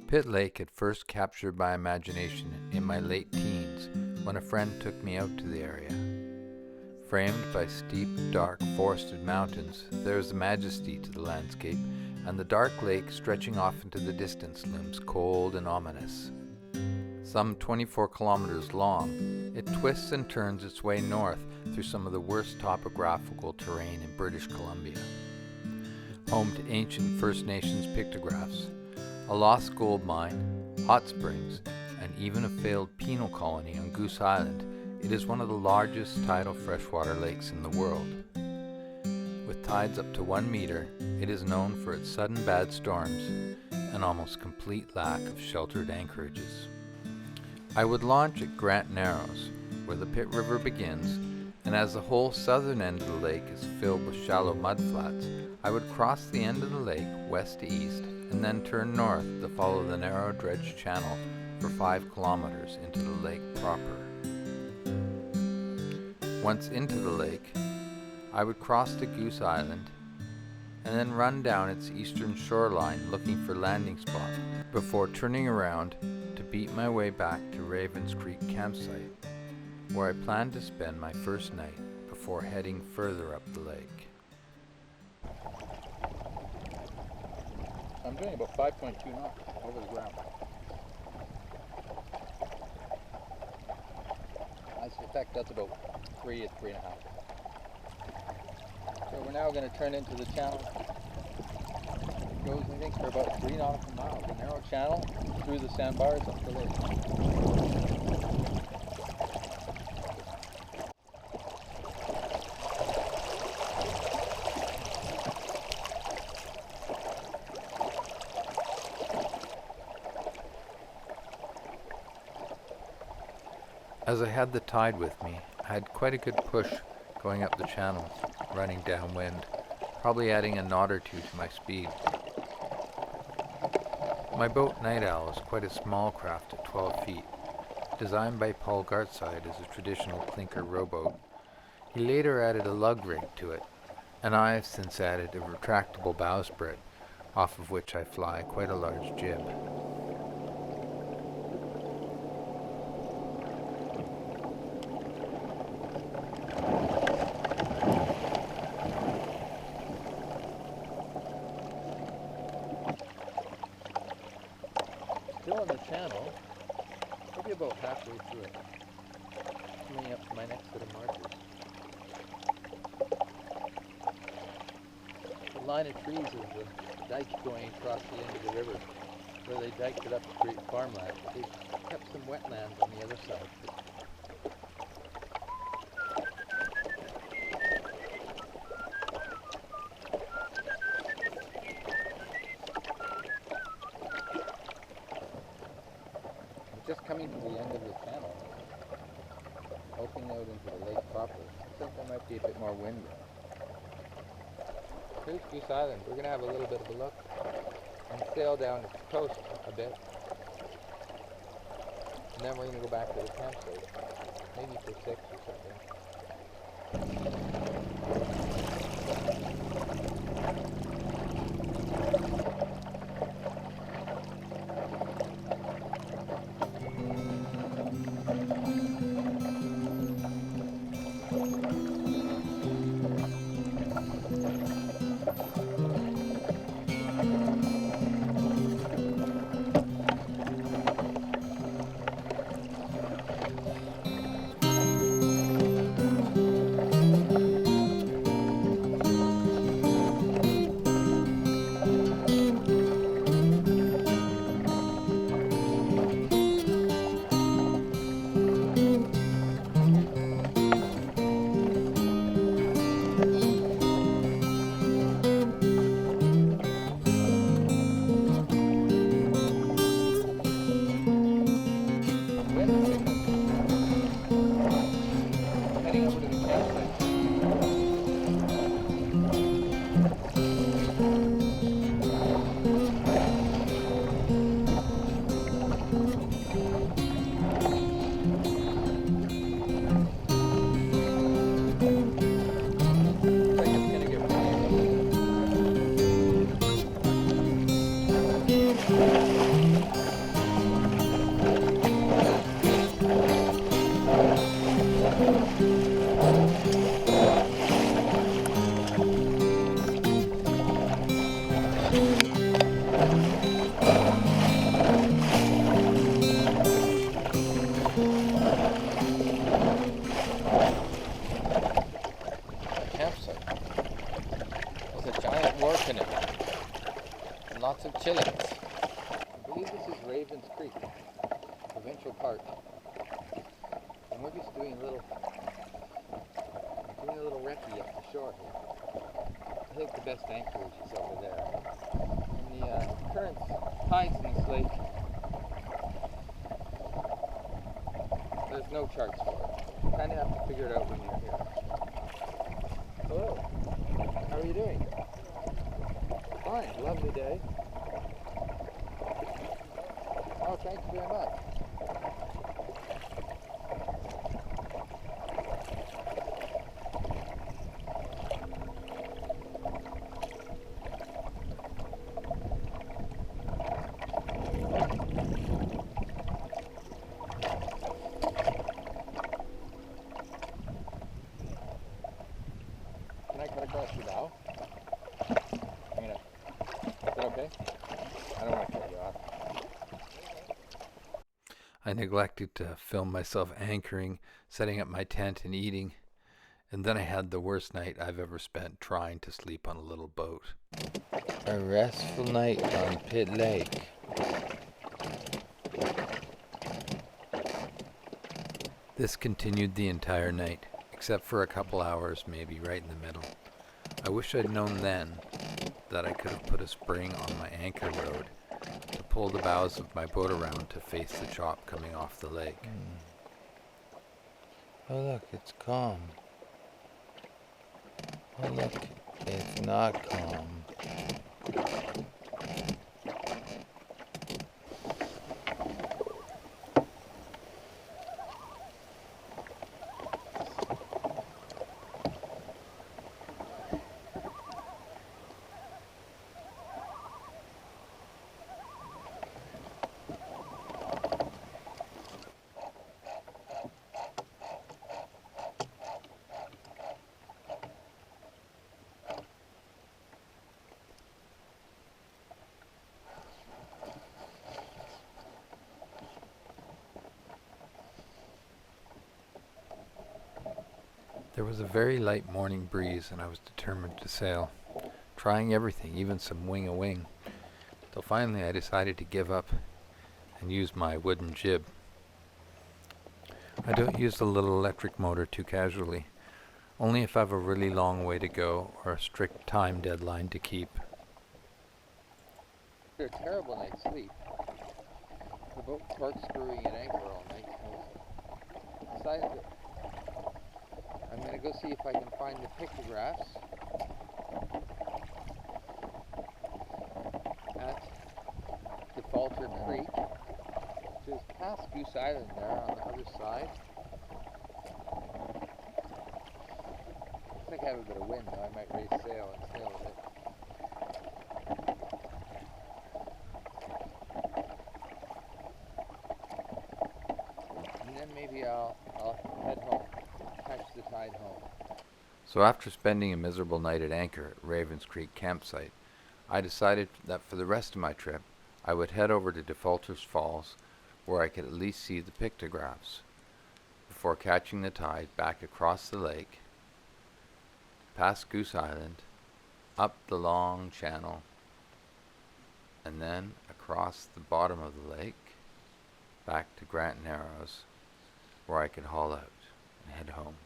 Pitt Lake had first captured my imagination in my late teens when a friend took me out to the area. Framed by steep, dark, forested mountains, there is a majesty to the landscape, and the dark lake stretching off into the distance looms cold and ominous. Some 24 kilometers long, it twists and turns its way north through some of the worst topographical terrain in British Columbia. Home to ancient First Nations pictographs, a lost gold mine, hot springs, and even a failed penal colony on Goose Island, it is one of the largest tidal freshwater lakes in the world. With tides up to 1 meter, it is known for its sudden bad storms and almost complete lack of sheltered anchorages. I would launch at Grant Narrows, where the Pitt River begins, and as the whole southern end of the lake is filled with shallow mudflats, I would cross the end of the lake west to east and then turn north to follow the narrow dredged channel for 5 kilometers into the lake proper. Once into the lake, I would cross to Goose Island and then run down its eastern shoreline looking for landing spot before turning around to beat my way back to Ravens Creek campsite, where I planned to spend my first night before heading further up the lake. I'm doing about 5.2 knots over the ground. I suspect that's about 3 to 3.5. So we're now going to turn into the channel. It goes, I think, for about 3 nautical miles. A narrow channel through the sandbars up the lake. As I had the tide with me, I had quite a good push going up the channel, running downwind, probably adding a knot or two to my speed. My boat Night Owl is quite a small craft at 12 feet, designed by Paul Gartside as a traditional clinker rowboat. He later added a lug rig to it, and I have since added a retractable bowsprit, off of which I fly quite a large jib. Still in the channel, maybe about halfway through it, coming up to my next set of markers. The line of trees is the dike going across the end of the river, where they diked it up to create farmland. They kept some wetlands on the other side. Just coming to the end of the channel, opening out into the lake proper. I think there might be a bit more wind. Here's Goose Island. We're going to have a little bit of a look and sail down the coast a bit. And then we're going to go back to the campsite, maybe for 6 or something. canoe. And lots of chickens. I believe this is Ravens Creek, provincial park. And we're just doing a little recce up the shore here. I think the best anchorage is over there. And the currents, tides in this lake, there's no charts for it. You kind of have to figure it out when you're here. Hello, how are you doing? Fine, lovely day. Oh, thank you very much. Can I cut across your bow? Is that okay? I don't want to cut you off. I neglected to film myself anchoring, setting up my tent and eating, and then I had the worst night I've ever spent trying to sleep on a little boat. A restful night on Pitt Lake. This continued the entire night, except for a couple hours, maybe right in the middle. I wish I'd known then that I could have put a spring on my anchor rod to pull the bows of my boat around to face the chop coming off the lake. Oh look, it's calm. Oh look, it's not calm. There was a very light morning breeze and I was determined to sail, trying everything, even some wing-a-wing, till finally I decided to give up and use my wooden jib. I don't use the little electric motor too casually, only if I have a really long way to go or a strict time deadline to keep. After a terrible night's sleep, the boat corkscrewing at anchor all night, I decided that I'm going to go see if I can find the pictographs at Defaulter Creek, which is past Goose Island there on the other side. Looks like I have a bit of wind, though I might raise sail and sail with it. And then maybe I'll head home. Catch the tide home. So after spending a miserable night at anchor at Ravens Creek campsite, I decided that for the rest of my trip, I would head over to Defaulter's Falls, where I could at least see the pictographs, before catching the tide back across the lake, past Goose Island, up the long channel, and then across the bottom of the lake, back to Grant Narrows, where I could haul out and head home.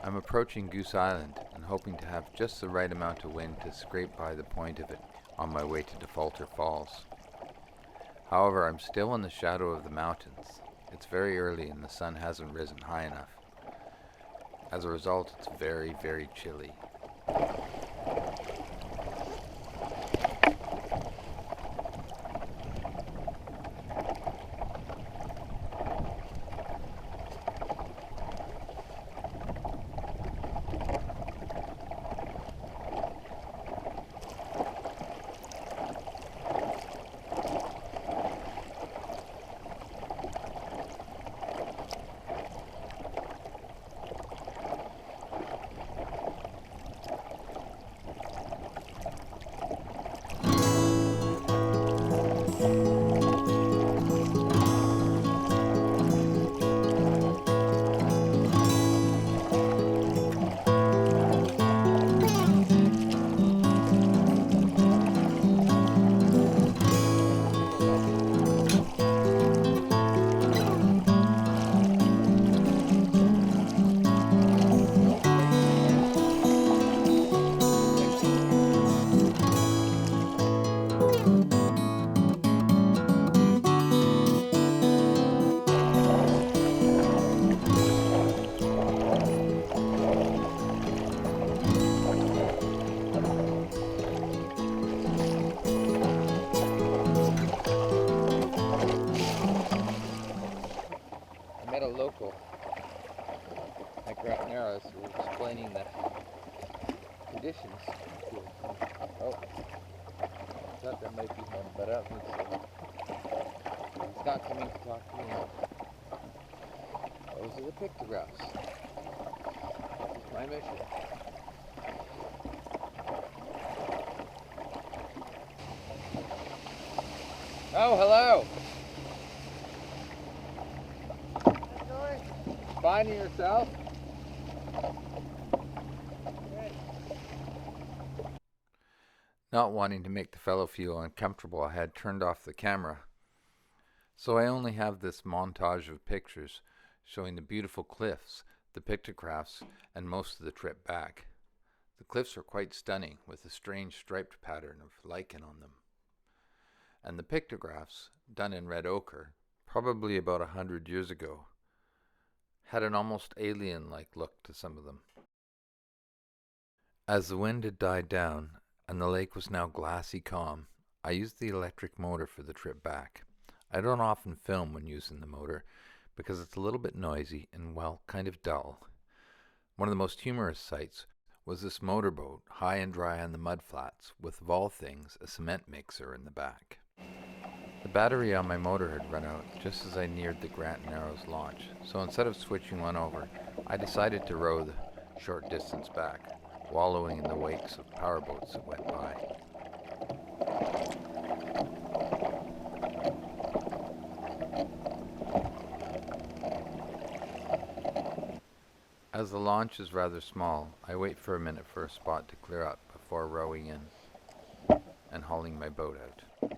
I'm approaching Goose Island and hoping to have just the right amount of wind to scrape by the point of it on my way to Defaulter Falls. However, I'm still in the shadow of the mountains. It's very early and the sun hasn't risen high enough. As a result, it's very, very chilly. conditions. Oh, I thought that might be him, but I don't think so. He's not coming to talk to me. Those are the pictographs. This is my mission. Oh, hello! How's it going? Finding yourself? Not wanting to make the fellow feel uncomfortable, I had turned off the camera. So I only have this montage of pictures showing the beautiful cliffs, the pictographs, and most of the trip back. The cliffs are quite stunning, with a strange striped pattern of lichen on them. And the pictographs, done in red ochre, probably about 100 years ago, had an almost alien-like look to some of them. As the wind had died down, and the lake was now glassy calm, I used the electric motor for the trip back. I don't often film when using the motor, because it's a little bit noisy and, well, kind of dull. One of the most humorous sights was this motorboat, high and dry on the mudflats, with, of all things, a cement mixer in the back. The battery on my motor had run out just as I neared the Grant Narrows launch, so instead of switching one over, I decided to row the short distance back, wallowing in the wakes of powerboats that went by. As the launch is rather small, I wait for a minute for a spot to clear up before rowing in and hauling my boat out.